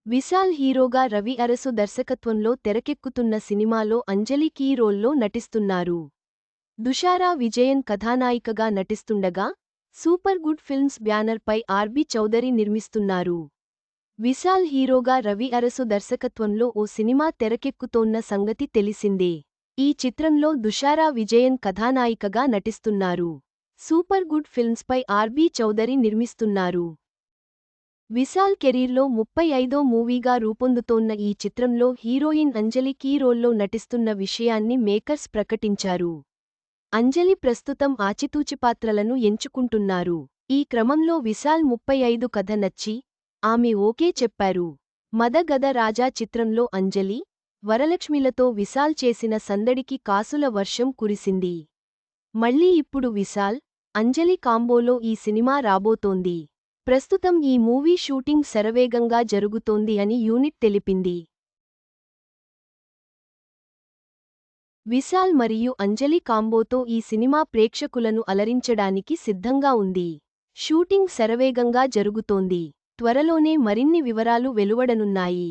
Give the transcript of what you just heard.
విశాల్ హీరోగా రవి అరసు దర్శకత్వంలో తెరకెక్కుతున్న సినిమాలో అంజలి కీ రోల్లో నటిస్తున్నారు. దుషారా విజయన్ కథానాయికగా నటిస్తుండగా, సూపర్ గుడ్ ఫిల్మ్స్ బ్యానర్పై ఆర్బి చౌదరి నిర్మిస్తున్నారు. విశాల్ హీరోగా రవి అరసు దర్శకత్వంలో ఓ సినిమా తెరకెక్కుతోన్న సంగతి తెలిసిందే. ఈ చిత్రంలో దుషారా విజయన్ కథానాయికగా నటిస్తున్నారు. సూపర్ గుడ్ ఫిల్మ్స్పై ఆర్బి చౌదరి నిర్మిస్తున్నారు. విశాల్ కెరీర్లో 35వ మూవీగా రూపొందుతోన్న ఈ చిత్రంలో హీరోయిన్ అంజలి కీ రోల్లో నటిస్తున్న విషయాన్ని మేకర్స్ ప్రకటించారు. అంజలి ప్రస్తుతం ఆచితూచి పాత్రలను ఎంచుకుంటున్నారు. ఈ క్రమంలో విశాల్ 35 కథ నచ్చి, ఆమె ఓకే చెప్పారు. మదగధ రాజా చిత్రంలో అంజలి, వరలక్ష్మిలతో విశాల్ చేసిన సందడికి కాసుల వర్షం కురిసింది. మళ్ళీ ఇప్పుడు విశాల్, అంజలి కాంబోలో ఈ సినిమా రాబోతోంది. ప్రస్తుతం ఈ మూవీ షూటింగ్ శరవేగంగా జరుగుతోంది అని యూనిట్ తెలిపింది. విశాల్ మరియు అంజలి కాంబోతో ఈ సినిమా ప్రేక్షకులను అలరించడానికి సిద్ధంగా ఉంది. షూటింగ్ శరవేగంగా జరుగుతోంది. త్వరలోనే మరిన్ని వివరాలు వెలువడనున్నాయి.